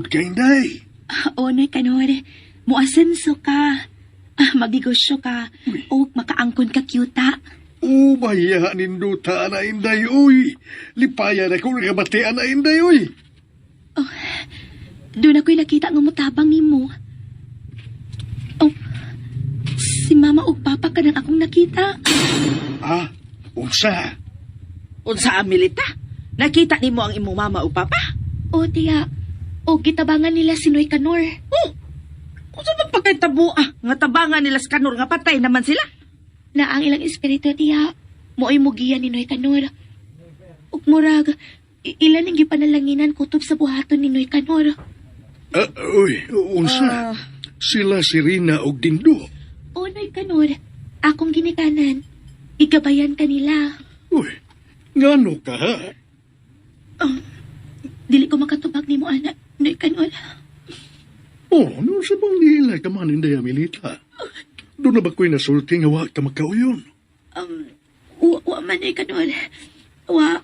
ka, Inday. O, Noy Kanor, muasenso ka. Magnegosyo ka. O, makaangkon ka kyuta. O, baya ninduta na, Inday, uy. Lipaya na ko nakabatian na, Inday, uy. Doon ako'y nakita ng mutabang ni mo. Oh, si mama o papa ka nang akong nakita. Ah, unsa? Unsa Amelita? Nakita nimo ang imong mama o papa? O, tiya. O, gitabangan nila si Noy Kanor. Oh, kung sa magpagkaitabo nga tabangan nila sa kanor nga patay naman sila. Na ang ilang espiritu, tiya. Mo'y mugiyan ni Noy Kanor. Ug murag, ilan ang gipanalanginan kutob sa buhaton ni Noy Kanor. Uy, unsa? Sila si Rina og Dindo. O, Noy Kanor, akong ginikanan. Igabayan ka nila. Uy, ngano ka, ha? Dili ko makatubag ni mo, anak. Noy Kanor. Oh, ano sa bang nila ka man, Inday Amelita? Doon na ba ko'y nasulti nga wa ka magkauyon? Wa man, Noy Kanor. Wa,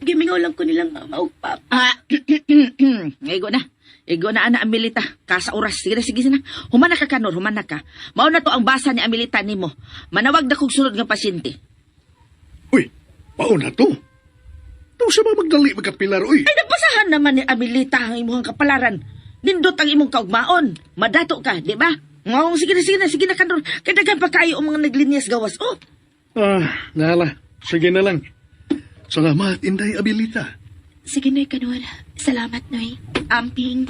gimingaw lang ko nilang mama o papa. Igo na. Igo na, ana Amelita. Kasa oras. Sige na. Humana ka kanor, humana ka. Mao na to ang basa ni Amelita nimo. Manawag na kong sunod nga pasyente. Uy, paon na to? Ito sa mga magdali magkapilar, uy. Ay, napasahan naman ni Amelita ang imong kapalaran. Nindot ang imong kaugmaon. Madato ka, di ba? Ngawang, sige na, kanor. Kadagan pa kayo ang mga naglinyas gawas. Oh, Nala. Sige na lang. Salamat, Inday Amelita. Sige, Noy Kanor. Salamat, Noy. Amping.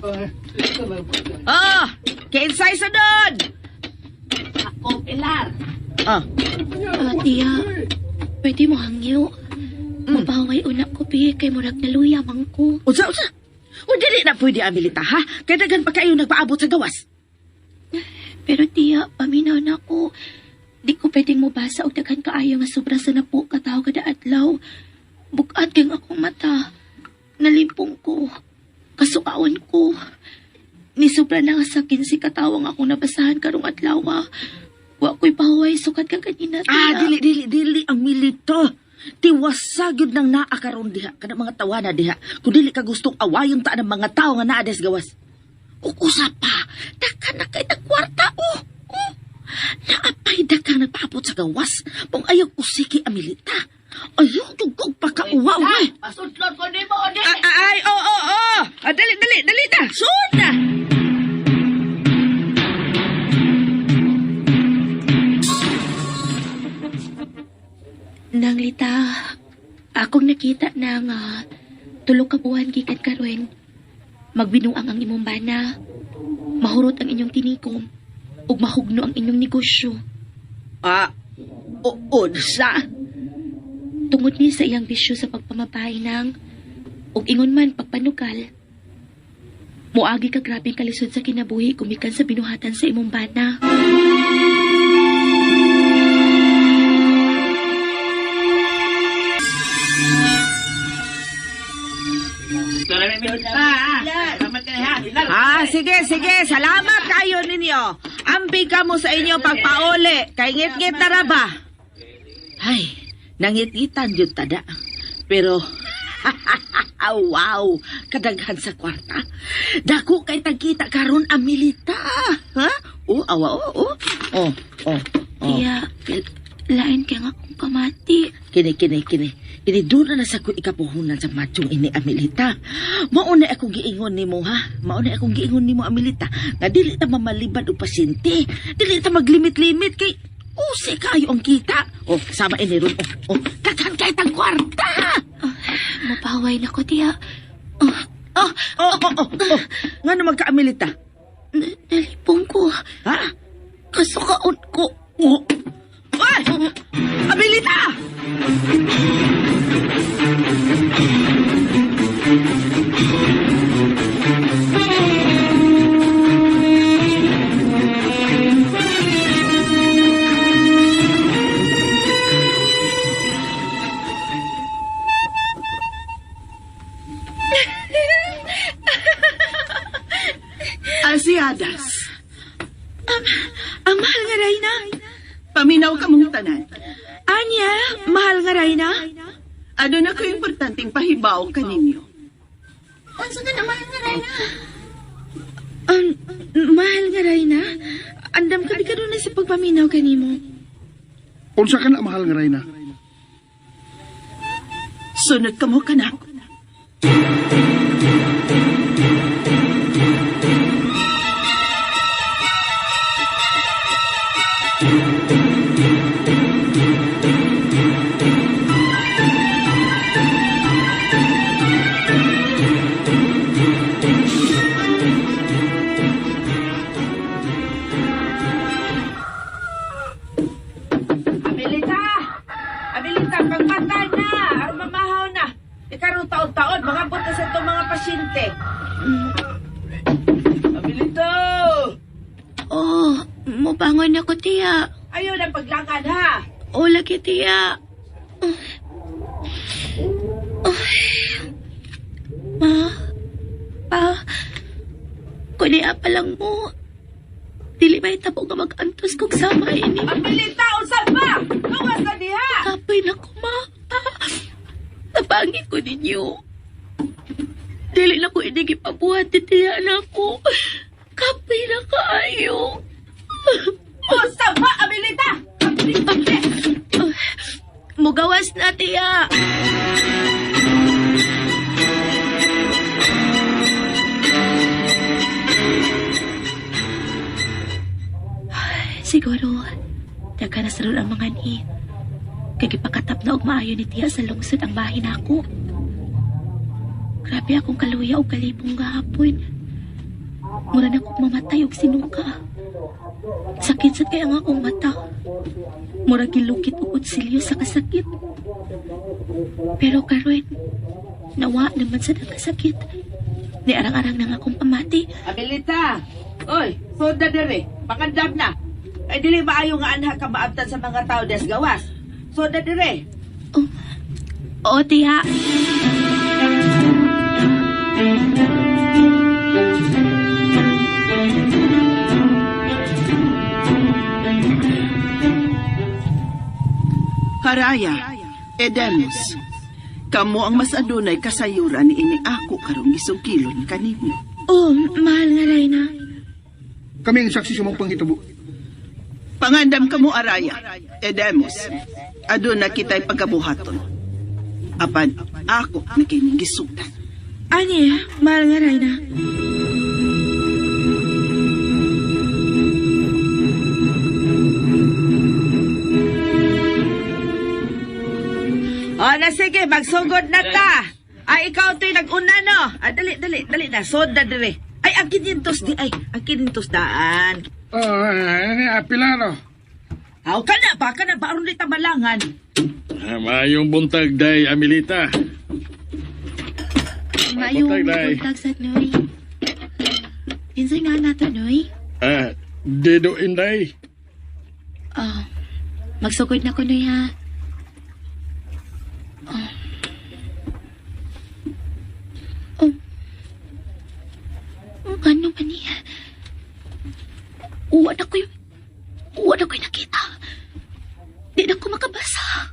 oh, kainsay sa doon. Ako, Pilar. Oh, Tiya, pwede mo hangyo. Mabaway unak ko, pi. Kay murag naluya, mangko. unsa. O, dili na pwede, Amelita, ha? Kadagan pa kayo nagpaabot sa gawas. Pero tiya, paminaw na ko. Di ko pwedeng mabasa o daghan kaayo nga sobra sa napo kataw kada adlaw. Bukat kang akong mata. Nalimpong ko. Kasukaon ko. Ni sobra na nga sa 15 katawang akong nabasahan karong adlaw. Wa ko'y pahuway sukat ka kanina, tiya. Dili ang milito. Tiwasagod ng naakaroon diha. Kada mga tawa na diha. Kung dili ka gustong awayon ta ng mga tao nga naa des gawas. Ukusa pa. Daka na kay kwarta, oh. Naapay daka nagpaabot sa gawas. Pang ayaw usiki Amelita. Ayaw dugog pa ka uwaw, eh. Pasudlot ko ni mo, Ode. Ay, oo. Dali na. Soon na. Nanglita, akong nakita na nga tulog ka buwan gikan karon. Magbinuang ang imong bana. Mahurot ang inyong tinikom. Ug mahugno ang inyong negosyo. Unsa? Tungod ni sa iyang bisyo sa pagpamabay ng ug ingon man pagpanugal. Muagi ka grabeng kalisod sa kinabuhi kumikan sa binuhatan sa imong bana. Sige. Salamat kayo ninyo. Ampi ka mo sa inyo pagpauli. Kay ngit-ngit na ra ba? Ay, nangit-ngitan yun tada. Pero, wow, kadaghan sa kwarta. Dako kay tagkita karon Amelita. Ha? Awa. Tiya, lain kaya nga akong kamati. Kini. Doon na sa ko ikapuhunan sa machong ini Amelita. Mauna akong giingon nimo, ha? Mauna akong giingon nimo Amelita. Nga dili ta mamalibad o pasyente. Dili ta maglimit-limit kay use kayo ang kita. Sama ini ron. Daghan kay tang kwarta. Mapaway na ko, tiya. Nga naman ka Amelita? Nalipong ko. Ha? Kasukaon ko. Ay! Amelita! Asiadas. Ang mahal nga Rayna. Paminaw ka mong tanan. Anya, mahal nga Rayna. Ano na ko importanteng pahibaw ka ninyo. Unsa ka naman nga, Rayna? Mahal nga, Rayna. Andam ka di ka doon na sa pagpaminaw kanimo. Unsa ka na mahal nga Rayna? Sunod ka mo, kanak. Abilita! Abilita, pagpatay na! Aron mamahaw na! Ikaroon taon-taon, mga buta sa itong mga pasyente. Abilito! Oh, mubangon ako, tiya. Ayaw na paglangan, ha? O, lagi, tiya. Ma, pa, kunia pa lang mo. Dili ba itabo nga mag-antos kong sama ini? Abilita, usap pa! Luwas na diha! Kapoy na ko, ma. Napangit ko ninyo. Dili na ko inigipabuhat, titiya na ko. Kapoy na kaayo. Usap pa, Abilita! Abilita! Mugawas na, tiya. Siguro, daga na sarod ang mga ni. Kagipakatap na og maayo ni tiya sa lungsod ang bahin ako. Grabe akong kaluya o kalibong gahapon. Mura na akong mamatay og sinuka. Sakit sa kaya nga akong mata. Mura gilukit og kutsilyo sa kasakit. Pero karon, nawa naman sa nakasakit. Ni arang-arang na nga akong pamati. Abilita! Oy, soda dere. Pakandam na. Ay, dili maayo nga anha ka maabtan sa mga tao des gawas. Soda dere. O, tiya. Haraya, Edemus, kamo ang mas adunay kasayuran ini ako karong isugkilon kanimo. Oh, mahal nga, Rayna. Kami ang saksi sa mong panghitabo. Pangandam kamo Araya, Edemus, aduna kita'y pagkabuhaton. Apan, ako na kining gisudan. Ani, mahal nga, Rayna. O, na sige, magsugod na ta. Ay, ikaw to'y nag-una, no? Ah, dali na. Soda dere. Ay, ang kinintos di. Ay, ang kinintos daan. Pilaro. Aw, baka na, ba? Aron di tamalangan. Mayong buntag, day, Amelita. Mayong Buntag, Day. buntag sa Noy. Pinsay nga nato, Noy. Dedo Inday. Magsugod na ko, Noy, ha. Ano ba niya? Uwan ako'y nakita. Di na ko makabasa.